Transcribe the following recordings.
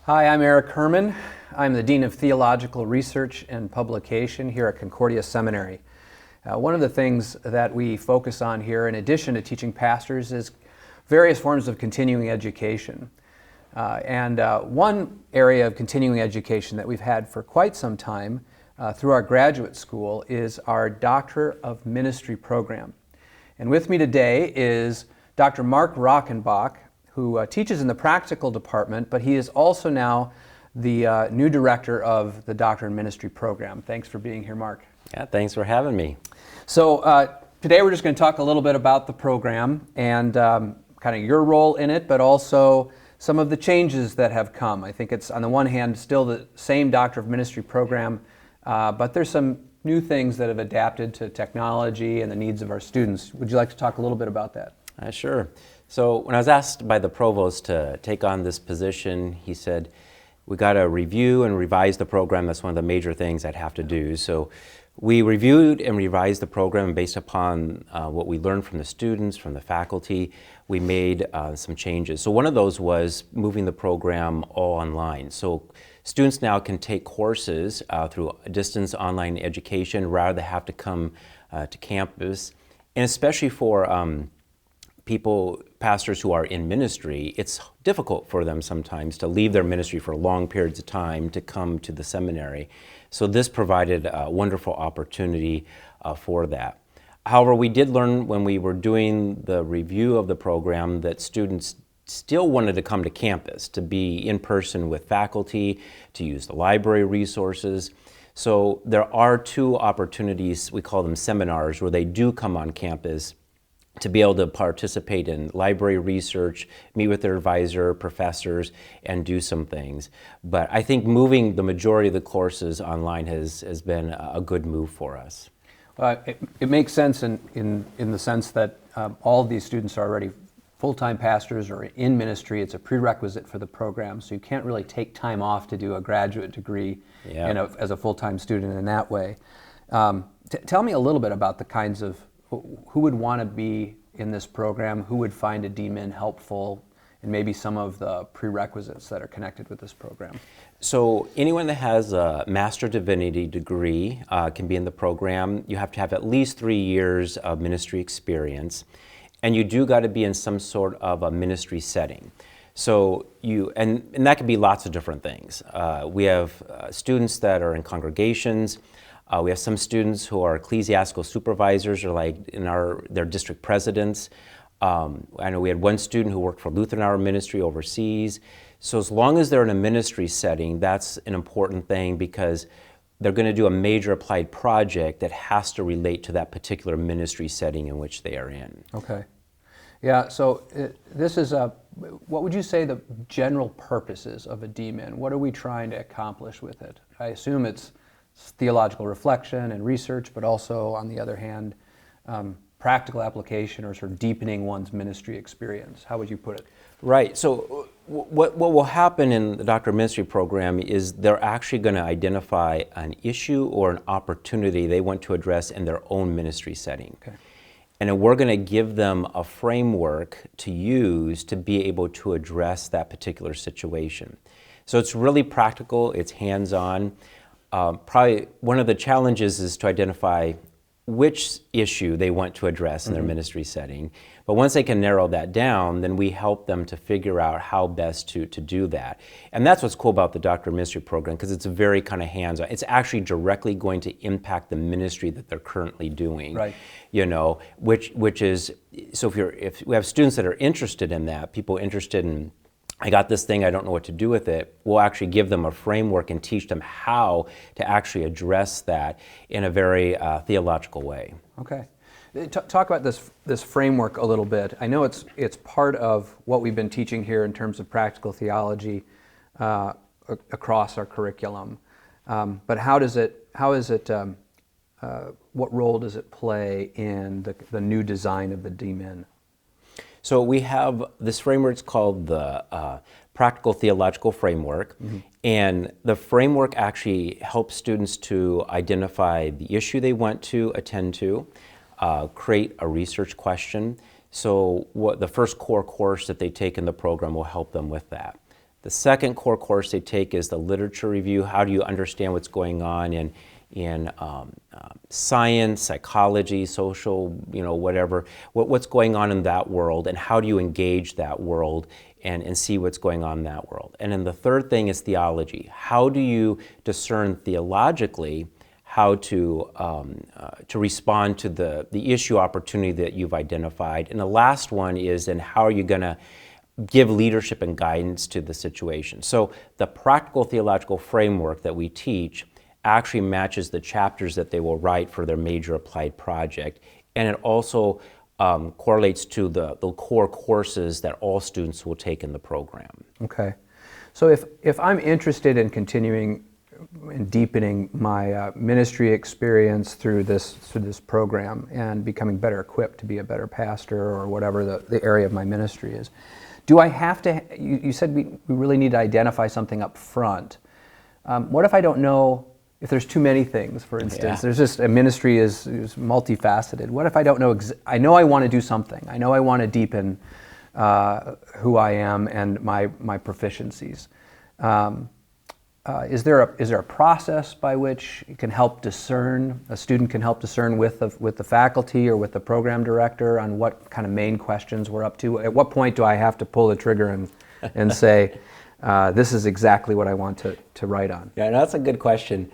Hi, I'm Eric Herman. I'm the Dean of Theological Research and Publication here at Concordia Seminary. One of the things that we focus on here, in addition to teaching pastors, is various forms of continuing education. One area of continuing education that we've had for quite some time through our graduate school is our Doctor of Ministry program. And with me today is Dr. Mark Rockenbach, who teaches in the practical department, but he is also now the new director of the Doctor in Ministry program. Thanks for being here, Mark. Yeah, thanks for having me. So today we're just going to talk a little bit about the program and kind of your role in it, but also some of the changes that have come. I think it's, on the one hand, still the same Doctor of Ministry program, but there's some new things that have adapted to technology and the needs of our students. Would you like to talk a little bit about that? Sure. So when I was asked by the provost to take on this position, he said, we got to review and revise the program. That's one of the major things I'd have to do. So we reviewed and revised the program based upon what we learned from the students, from the faculty. We made some changes. So one of those was moving the program all online. So students now can take courses through distance online education rather than have to come to campus. And especially for pastors who are in ministry, it's difficult for them sometimes to leave their ministry for long periods of time to come to the seminary. So this provided a wonderful opportunity for that. However, we did learn when we were doing the review of the program that students still wanted to come to campus, to be in person with faculty, to use the library resources. So there are two opportunities, we call them seminars, where they do come on campus to be able to participate in library research, meet with their advisor, professors, and do some things. But I think moving the majority of the courses online has been a good move for us. It makes sense in the sense that all of these students are already full-time pastors or in ministry. It's a prerequisite for the program, so you can't really take time off to do a graduate degree as a full-time student in that way. Tell me a little bit about the kinds of who would want to be in this program, who would find a D.Min helpful, and maybe some of the prerequisites that are connected with this program. So anyone that has a Master Divinity degree can be in the program. You have to have at least 3 years of ministry experience, and you do got to be in some sort of a ministry setting. So and that could be lots of different things. We have students that are in congregations. We have some students who are ecclesiastical supervisors, or like their district presidents. I know we had one student who worked for Lutheran Hour Ministry overseas. So as long as they're in a ministry setting, that's an important thing, because they're going to do a major applied project that has to relate to that particular ministry setting in which they are in. Okay. Yeah, so this is what would you say the general purposes of a D.Min? What are we trying to accomplish with it? I assume it's theological reflection and research, but also, on the other hand, practical application or sort of deepening one's ministry experience. How would you put it? Right. So what will happen in the Doctor of Ministry program is they're actually going to identify an issue or an opportunity they want to address in their own ministry setting. Okay. And then we're going to give them a framework to use to be able to address that particular situation. So it's really practical, it's hands-on. Probably one of the challenges is to identify which issue they want to address in their ministry setting. But once they can narrow that down, then we help them to figure out how best to do that. And that's what's cool about the Doctor of Ministry program, because it's very kind of hands-on. It's actually directly going to impact the ministry that they're currently doing. Right. You know, which is, so if we have students that are interested in that, people interested in, I got this thing, I don't know what to do with it, we'll actually give them a framework and teach them how to actually address that in a very theological way. Okay. Talk about this framework a little bit. I know it's part of what we've been teaching here in terms of practical theology across our curriculum. But what role does it play in the new design of the D.Min? So we have this framework, it's called the Practical Theological Framework, and the framework actually helps students to identify the issue they want to attend to, create a research question. So the first core course that they take in the program will help them with that. The second core course they take is the literature review. How do you understand what's going on in science, psychology, social, whatever, what's going on in that world, and how do you engage that world and see what's going on in that world. And then the third thing is theology. How do you discern theologically how to respond to the issue opportunity that you've identified. And the last one is, and how are you going to give leadership and guidance to the situation. So the practical theological framework that we teach actually matches the chapters that they will write for their major applied project. And it also correlates to the core courses that all students will take in the program. Okay. So if I'm interested in continuing and deepening my ministry experience through this program and becoming better equipped to be a better pastor or whatever the area of my ministry is, do I have to, you said we really need to identify something up front. What if I don't know, if there's too many things, for instance, there's just, a ministry is multifaceted. What if I don't know, I know I want to do something. I know I want to deepen who I am and my proficiencies. Is there a process by which you can help discern, a student can help discern with the faculty or with the program director on what kind of main questions we're up to? At what point do I have to pull the trigger and say, this is exactly what I want to write on? Yeah, that's a good question.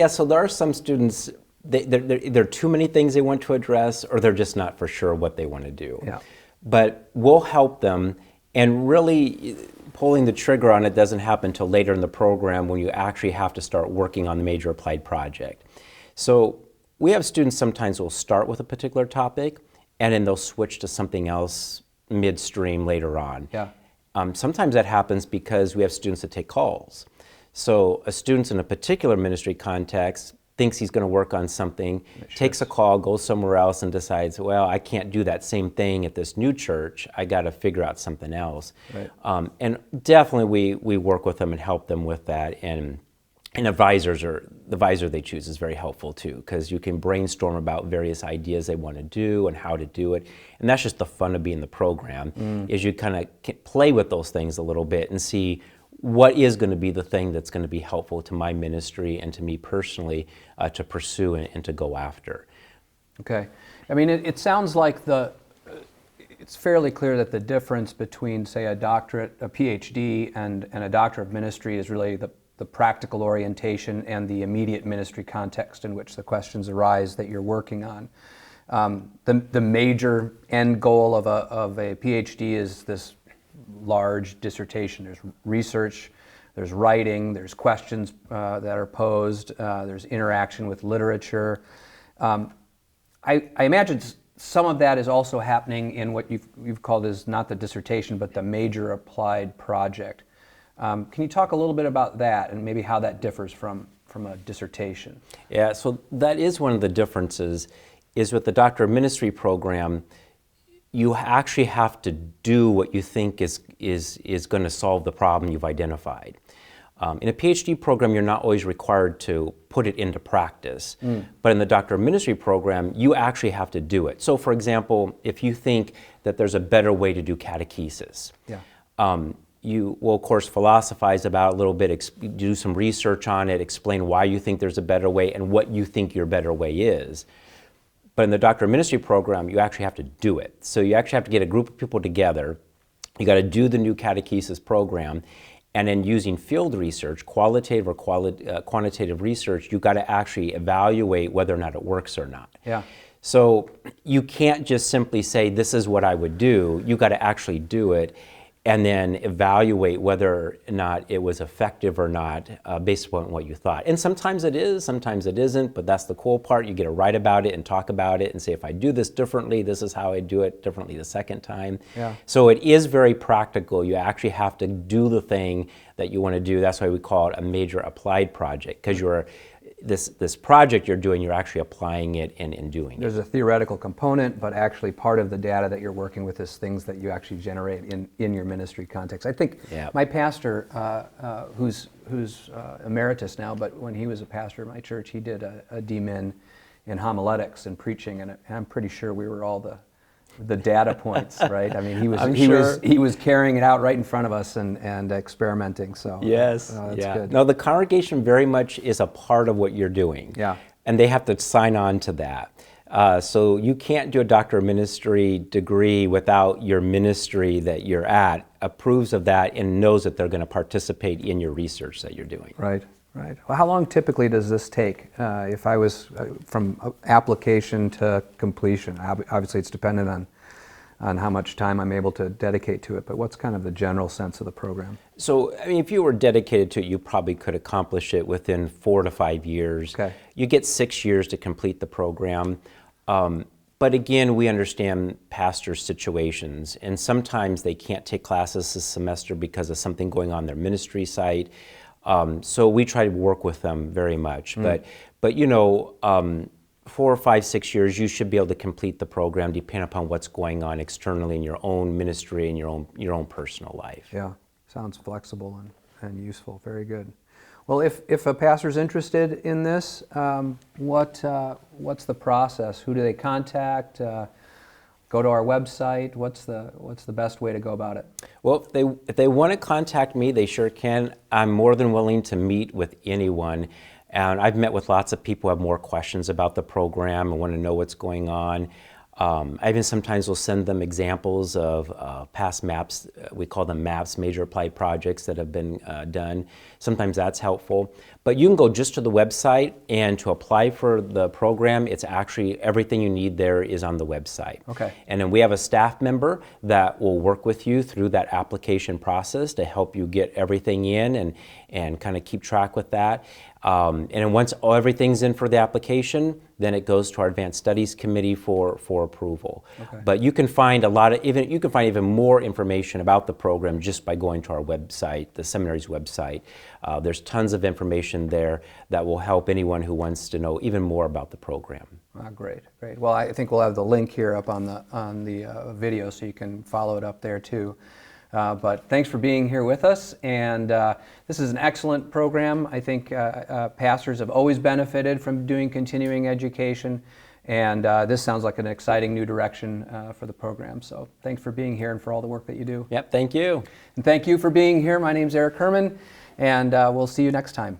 So there are some students, there are too many things they want to address, or they're just not for sure what they want to do. Yeah. But we'll help them, and really pulling the trigger on it doesn't happen until later in the program when you actually have to start working on the major applied project. So we have students sometimes who will start with a particular topic and then they'll switch to something else midstream later on. Yeah. Sometimes that happens because we have students that take calls. So a student in a particular ministry context thinks he's going to work on something, takes a call, goes somewhere else, and decides, well, I can't do that same thing at this new church. I got to figure out something else. Right. And definitely we work with them and help them with that. And advisors, or the advisor they choose, is very helpful too, because you can brainstorm about various ideas they want to do and how to do it. And that's just the fun of being the program, is you kind of play with those things a little bit and see what is going to be the thing that's going to be helpful to my ministry and to me personally to pursue and to go after. Okay. I mean, it sounds like it's fairly clear that the difference between, say, a doctorate, a PhD, and a doctor of ministry is really the practical orientation and the immediate ministry context in which the questions arise that you're working on. The major end goal of a PhD is this large dissertation. There's research, there's writing, there's questions that are posed, there's interaction with literature. I imagine some of that is also happening in what you've called as not the dissertation, but the major applied project. Can you talk a little bit about that and maybe how that differs from a dissertation? Yeah, so that is one of the differences, is with the Doctor of Ministry program, you actually have to do what you think is going to solve the problem you've identified. In a PhD program, you're not always required to put it into practice. But in the Doctor of Ministry program, you actually have to do it. So for example, if you think that there's a better way to do catechesis, you will, of course, philosophize about it a little bit, do some research on it, explain why you think there's a better way and what you think your better way is. But in the Doctor of Ministry program, you actually have to do it. So you actually have to get a group of people together. You got to do the new catechesis program, and then using field research, qualitative or quantitative research, you got to actually evaluate whether or not it works or not. Yeah. So you can't just simply say, this is what I would do. You got to actually do it, and then evaluate whether or not it was effective or not based upon what you thought. And sometimes it is, sometimes it isn't, but that's the cool part. You get to write about it and talk about it and say, if I do this differently, this is how I do it differently the second time. Yeah. So it is very practical. You actually have to do the thing that you want to do. That's why we call it a major applied project, because this project you're doing, you're actually applying it and doing it. There's a theoretical component, but actually part of the data that you're working with is things that you actually generate in your ministry context. I think my pastor, who's emeritus now, but when he was a pastor at my church, he did a D.Min in homiletics and preaching, and I'm pretty sure we were all the the data points, right? I mean, I'm sure. he was carrying it out right in front of us and experimenting. So Yes, that's yeah. good. No, the congregation very much is a part of what you're doing. Yeah. And they have to sign on to that. So you can't do a doctor of ministry degree without your ministry that you're at approves of that and knows that they're going to participate in your research that you're doing. Right, right. Well, how long typically does this take? If I was from application to completion, obviously it's dependent on how much time I'm able to dedicate to it, but what's kind of the general sense of the program? So, I mean, if you were dedicated to it, you probably could accomplish it within 4 to 5 years. Okay. You get 6 years to complete the program. But again, we understand pastors' situations, and sometimes they can't take classes this semester because of something going on their ministry site. So we try to work with them very much. But you know, 4, 5, 6 years, you should be able to complete the program depending upon what's going on externally in your own ministry and your own personal life. Yeah, sounds flexible and useful. Very good. Well, if a pastor's interested in this, what's the process? Who do they contact? Go to our website. What's the best way to go about it? Well, if they want to contact me, they sure can. I'm more than willing to meet with anyone. And I've met with lots of people who have more questions about the program and want to know what's going on. I even sometimes will send them examples of past MAPS, we call them MAPS, Major Applied Projects that have been done. Sometimes that's helpful. But you can go just to the website, and to apply for the program, it's actually everything you need there is on the website. Okay. And then we have a staff member that will work with you through that application process to help you get everything in and kind of keep track with that. And then once everything's in for the application, then it goes to our Advanced Studies Committee for approval. Okay. But you can find even more information about the program just by going to our website, the seminary's website. There's tons of information there that will help anyone who wants to know even more about the program. Great, great. Well, I think we'll have the link here up on the video, so you can follow it up there too. But thanks for being here with us, and this is an excellent program. I think pastors have always benefited from doing continuing education, and this sounds like an exciting new direction for the program. So thanks for being here and for all the work that you do. Yep, thank you. And thank you for being here. My name's Eric Herman, and we'll see you next time.